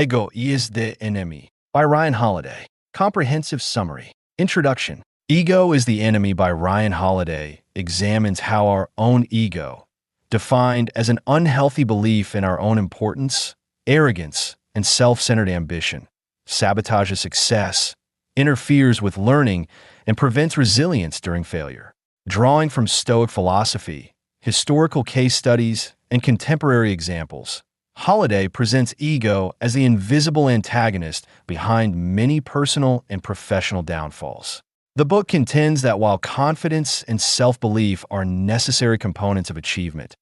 Ego is the enemy by Ryan Holiday. Comprehensive summary. Introduction. Ego is the Enemy by Ryan Holiday examines how our own ego, defined as an unhealthy belief in our own importance, arrogance, and self-centered ambition, sabotages success, interferes with learning, and prevents resilience during failure. Drawing from Stoic philosophy, historical case studies, and contemporary examples, Holiday presents ego as the invisible antagonist behind many personal and professional downfalls. The book contends that while confidence and self-belief are necessary components of achievement,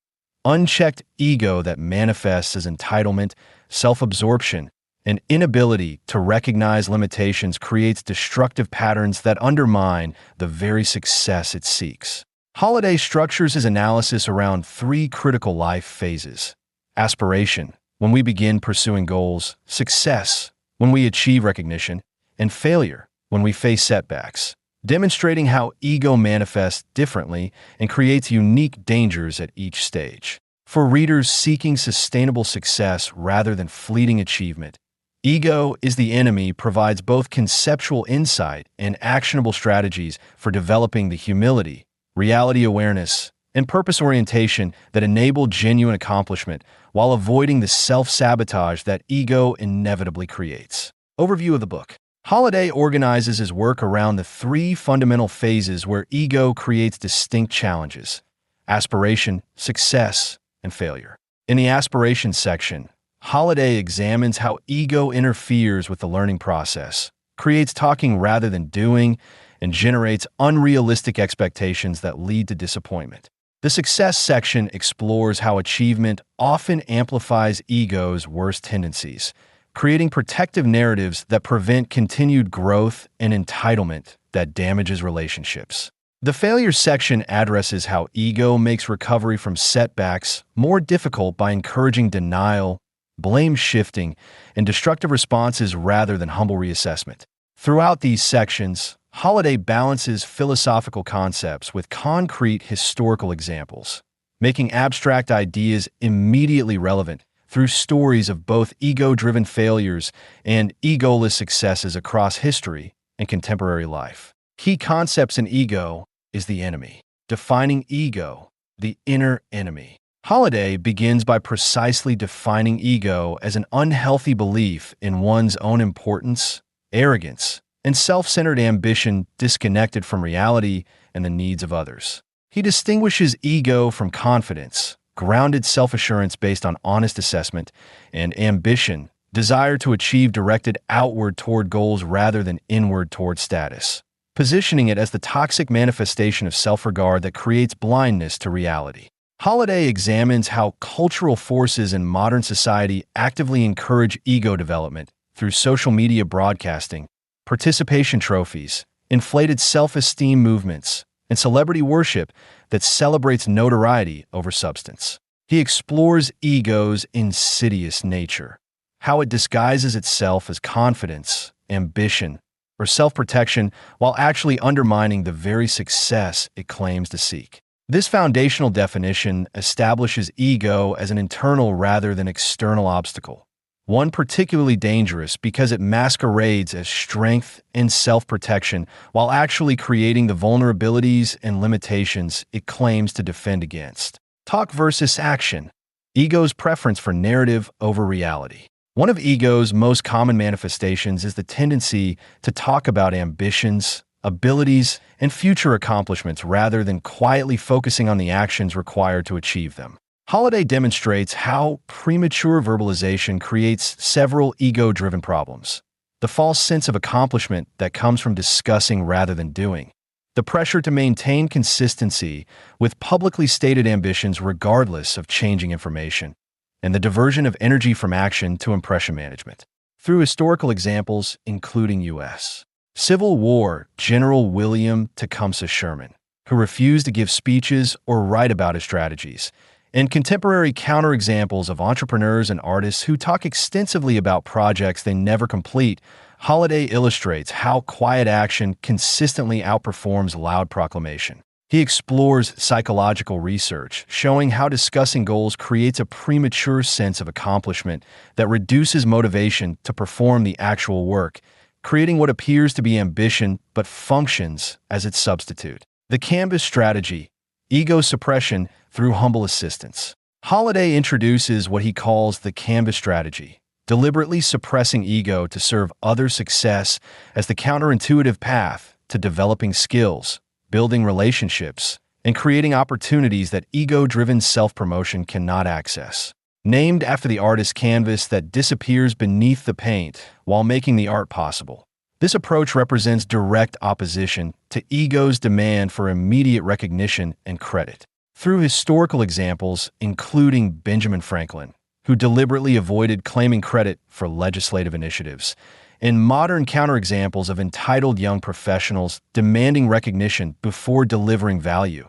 unchecked ego that manifests as entitlement, self-absorption, and inability to recognize limitations creates destructive patterns that undermine the very success it seeks. Holiday structures his analysis around three critical life phases: aspiration, when we begin pursuing goals; success, when we achieve recognition; and failure, when we face setbacks, demonstrating how ego manifests differently and creates unique dangers at each stage. For readers seeking sustainable success rather than fleeting achievement, Ego is the Enemy provides both conceptual insight and actionable strategies for developing the humility, reality awareness, and purpose orientation that enable genuine accomplishment while avoiding the self-sabotage that ego inevitably creates. Overview of the book. Holiday organizes his work around the three fundamental phases where ego creates distinct challenges: aspiration, success, and failure. In the aspiration section, Holiday examines how ego interferes with the learning process, creates talking rather than doing, and generates unrealistic expectations that lead to disappointment. The success section explores how achievement often amplifies ego's worst tendencies, creating protective narratives that prevent continued growth and entitlement that damages relationships. The failure section addresses how ego makes recovery from setbacks more difficult by encouraging denial, blame shifting, and destructive responses rather than humble reassessment. Throughout these sections, Holiday balances philosophical concepts with concrete historical examples, making abstract ideas immediately relevant through stories of both ego-driven failures and egoless successes across history and contemporary life. Key concepts in ego is the enemy. Defining ego, the inner enemy. Holiday begins by precisely defining ego as an unhealthy belief in one's own importance, arrogance, and self-centered ambition disconnected from reality and the needs of others. He distinguishes ego from confidence, grounded self-assurance based on honest assessment, and ambition, desire to achieve directed outward toward goals rather than inward toward status, positioning it as the toxic manifestation of self-regard that creates blindness to reality. Holiday examines how cultural forces in modern society actively encourage ego development through social media broadcasting, participation trophies, inflated self-esteem movements, and celebrity worship that celebrates notoriety over substance. He explores ego's insidious nature, how it disguises itself as confidence, ambition, or self-protection while actually undermining the very success it claims to seek. This foundational definition establishes ego as an internal rather than external obstacle, one particularly dangerous because it masquerades as strength and self-protection while actually creating the vulnerabilities and limitations it claims to defend against. Talk versus action. Ego's preference for narrative over reality. One of ego's most common manifestations is the tendency to talk about ambitions, abilities, and future accomplishments rather than quietly focusing on the actions required to achieve them. Holiday demonstrates how premature verbalization creates several ego-driven problems: the false sense of accomplishment that comes from discussing rather than doing, the pressure to maintain consistency with publicly stated ambitions regardless of changing information, and the diversion of energy from action to impression management. Through historical examples, including U.S. Civil War General William Tecumseh Sherman, who refused to give speeches or write about his strategies, and contemporary counterexamples of entrepreneurs and artists who talk extensively about projects they never complete, Holiday illustrates how quiet action consistently outperforms loud proclamation. He explores psychological research, showing how discussing goals creates a premature sense of accomplishment that reduces motivation to perform the actual work, creating what appears to be ambition but functions as its substitute. The Canvas strategy, ego suppression through humble assistance. Holiday introduces what he calls the Canvas strategy, deliberately suppressing ego to serve other success as the counterintuitive path to developing skills, building relationships, and creating opportunities that ego-driven self-promotion cannot access. Named after the artist's canvas that disappears beneath the paint while making the art possible. This approach represents direct opposition to ego's demand for immediate recognition and credit. Through historical examples, including Benjamin Franklin, who deliberately avoided claiming credit for legislative initiatives, and modern counterexamples of entitled young professionals demanding recognition before delivering value,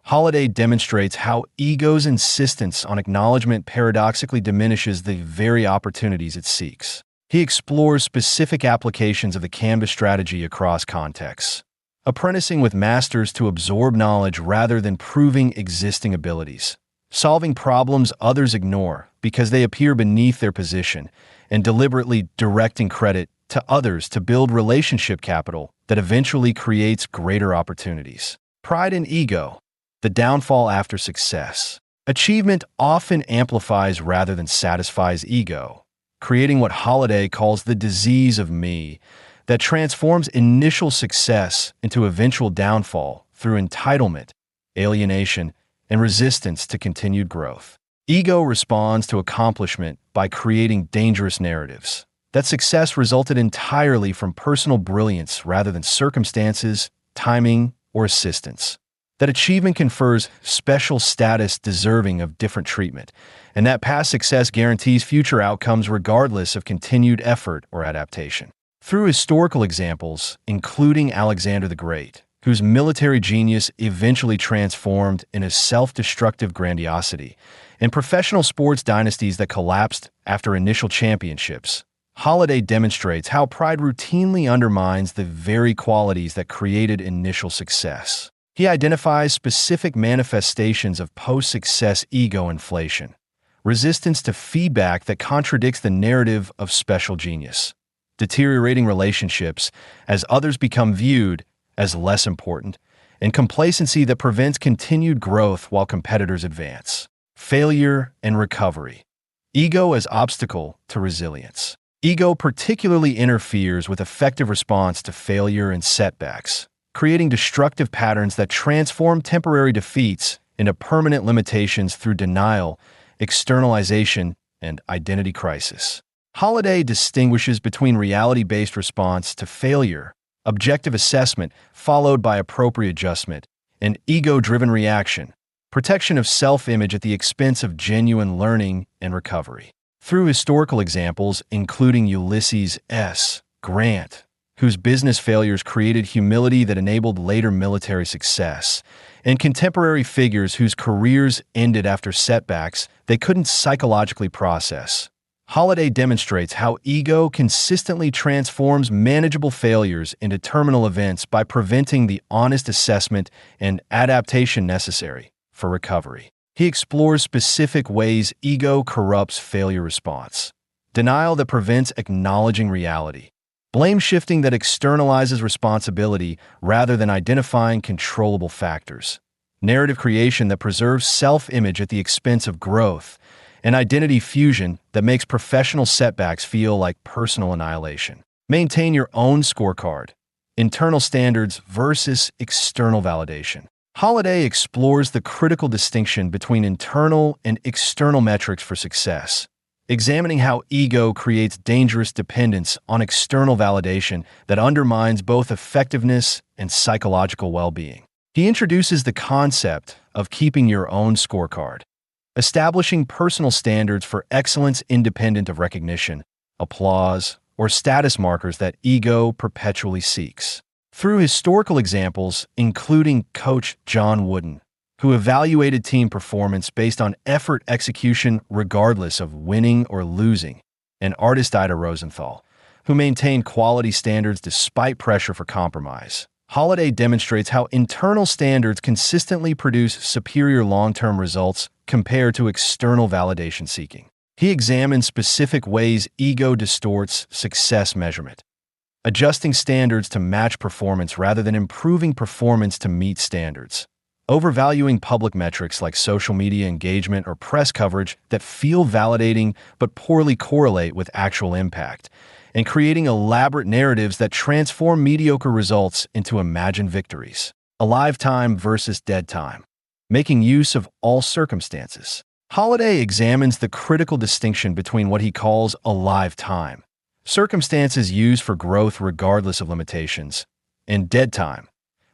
Holiday demonstrates how ego's insistence on acknowledgement paradoxically diminishes the very opportunities it seeks. He explores specific applications of the Canvas strategy across contexts, apprenticing with masters to absorb knowledge rather than proving existing abilities, solving problems others ignore because they appear beneath their position, and deliberately directing credit to others to build relationship capital that eventually creates greater opportunities. Pride and ego, the downfall after success. Achievement often amplifies rather than satisfies ego, creating what Holiday calls the disease of me that transforms initial success into eventual downfall through entitlement, alienation, and resistance to continued growth. Ego responds to accomplishment by creating dangerous narratives. That success resulted entirely from personal brilliance rather than circumstances, timing, or assistance. That achievement confers special status deserving of different treatment, and that past success guarantees future outcomes regardless of continued effort or adaptation. Through historical examples, including Alexander the Great, whose military genius eventually transformed into self-destructive grandiosity, and professional sports dynasties that collapsed after initial championships, Holiday demonstrates how pride routinely undermines the very qualities that created initial success. He identifies specific manifestations of post-success ego inflation, resistance to feedback that contradicts the narrative of special genius, deteriorating relationships as others become viewed as less important, and complacency that prevents continued growth while competitors advance. Failure and recovery. Ego as obstacle to resilience. Ego particularly interferes with effective response to failure and setbacks, creating destructive patterns that transform temporary defeats into permanent limitations through denial, externalization, and identity crisis. Holiday distinguishes between reality-based response to failure, objective assessment followed by appropriate adjustment, and ego-driven reaction, protection of self-image at the expense of genuine learning and recovery. Through historical examples, including Ulysses S. Grant, whose business failures created humility that enabled later military success, and contemporary figures whose careers ended after setbacks they couldn't psychologically process, Holiday demonstrates how ego consistently transforms manageable failures into terminal events by preventing the honest assessment and adaptation necessary for recovery. He explores specific ways ego corrupts failure response. Denial that prevents acknowledging reality. Blame shifting that externalizes responsibility rather than identifying controllable factors. Narrative creation that preserves self-image at the expense of growth. And identity fusion that makes professional setbacks feel like personal annihilation. Maintain your own scorecard. Internal standards versus external validation. Holiday explores the critical distinction between internal and external metrics for success, examining how ego creates dangerous dependence on external validation that undermines both effectiveness and psychological well-being. He introduces the concept of keeping your own scorecard, establishing personal standards for excellence independent of recognition, applause, or status markers that ego perpetually seeks. Through historical examples, including Coach John Wooden, who evaluated team performance based on effort execution regardless of winning or losing, and artist Ida Rosenthal, who maintained quality standards despite pressure for compromise, Holiday demonstrates how internal standards consistently produce superior long-term results compared to external validation seeking. He examines specific ways ego distorts success measurement, adjusting standards to match performance rather than improving performance to meet standards, overvaluing public metrics like social media engagement or press coverage that feel validating but poorly correlate with actual impact, and creating elaborate narratives that transform mediocre results into imagined victories. Alive time versus dead time. Making use of all circumstances. Holiday examines the critical distinction between what he calls alive time, circumstances used for growth regardless of limitations, and dead time,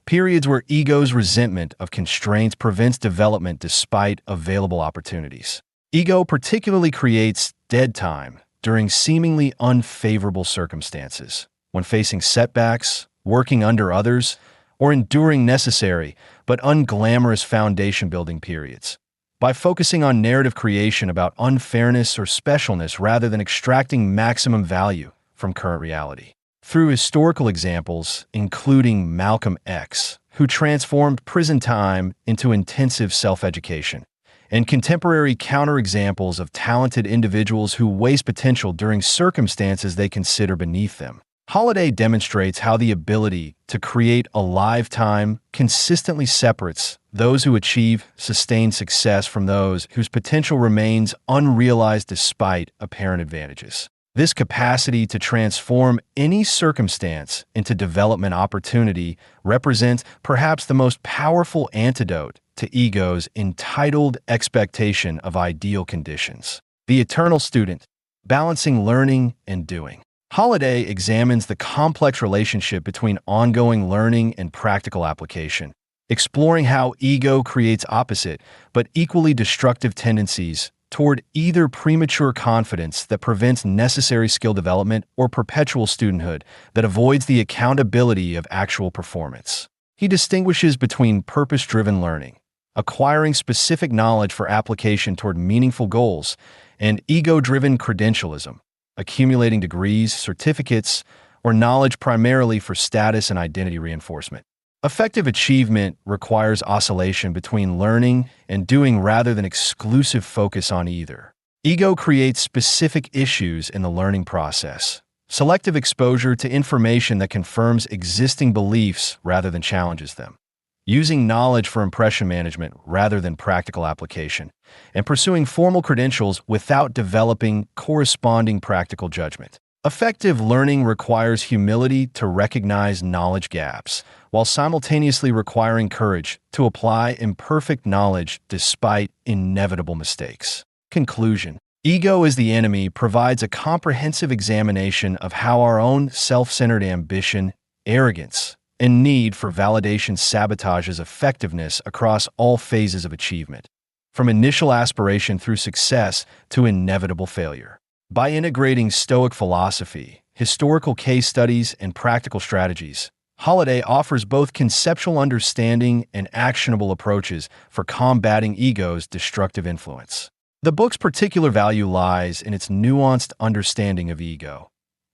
periods where ego's resentment of constraints prevents development despite available opportunities. Ego particularly creates dead time during seemingly unfavorable circumstances, when facing setbacks, working under others, or enduring necessary but unglamorous foundation-building periods. By focusing on narrative creation about unfairness or specialness rather than extracting maximum value from current reality. Through historical examples, including Malcolm X, who transformed prison time into intensive self-education, and contemporary counterexamples of talented individuals who waste potential during circumstances they consider beneath them. Holiday demonstrates how the ability to create alive time consistently separates those who achieve sustained success from those whose potential remains unrealized despite apparent advantages. This capacity to transform any circumstance into development opportunity represents perhaps the most powerful antidote to ego's entitled expectation of ideal conditions. The eternal student, balancing learning and doing. Holiday examines the complex relationship between ongoing learning and practical application, exploring how ego creates opposite but equally destructive tendencies toward either premature confidence that prevents necessary skill development or perpetual studenthood that avoids the accountability of actual performance. He distinguishes between purpose-driven learning, acquiring specific knowledge for application toward meaningful goals, and ego-driven credentialism, accumulating degrees, certificates, or knowledge primarily for status and identity reinforcement. Effective achievement requires oscillation between learning and doing rather than exclusive focus on either. Ego creates specific issues in the learning process, selective exposure to information that confirms existing beliefs rather than challenges them, using knowledge for impression management rather than practical application, and pursuing formal credentials without developing corresponding practical judgment. Effective learning requires humility to recognize knowledge gaps, while simultaneously requiring courage to apply imperfect knowledge despite inevitable mistakes. Conclusion. Ego is the Enemy provides a comprehensive examination of how our own self-centered ambition, arrogance, and need for validation sabotages effectiveness across all phases of achievement, from initial aspiration through success to inevitable failure. By integrating Stoic philosophy, historical case studies, and practical strategies, Holiday offers both conceptual understanding and actionable approaches for combating ego's destructive influence. The book's particular value lies in its nuanced understanding of ego,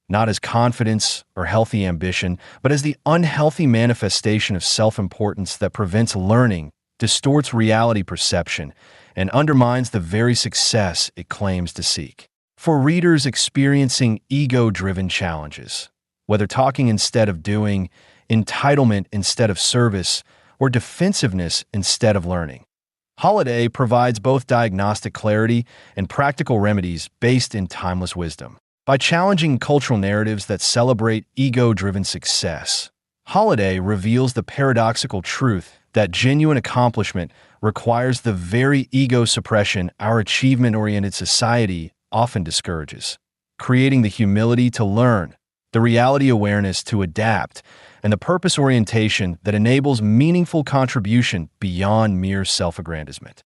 not as confidence or healthy ambition, but as the unhealthy manifestation of self-importance that prevents learning, distorts reality perception, and undermines the very success it claims to seek. For readers experiencing ego-driven challenges, whether talking instead of doing, entitlement instead of service, or defensiveness instead of learning, Holiday provides both diagnostic clarity and practical remedies based in timeless wisdom. By challenging cultural narratives that celebrate ego-driven success, Holiday reveals the paradoxical truth that genuine accomplishment requires the very ego suppression our achievement-oriented society often discourages, creating the humility to learn, the reality awareness to adapt, and the purpose orientation that enables meaningful contribution beyond mere self-aggrandizement.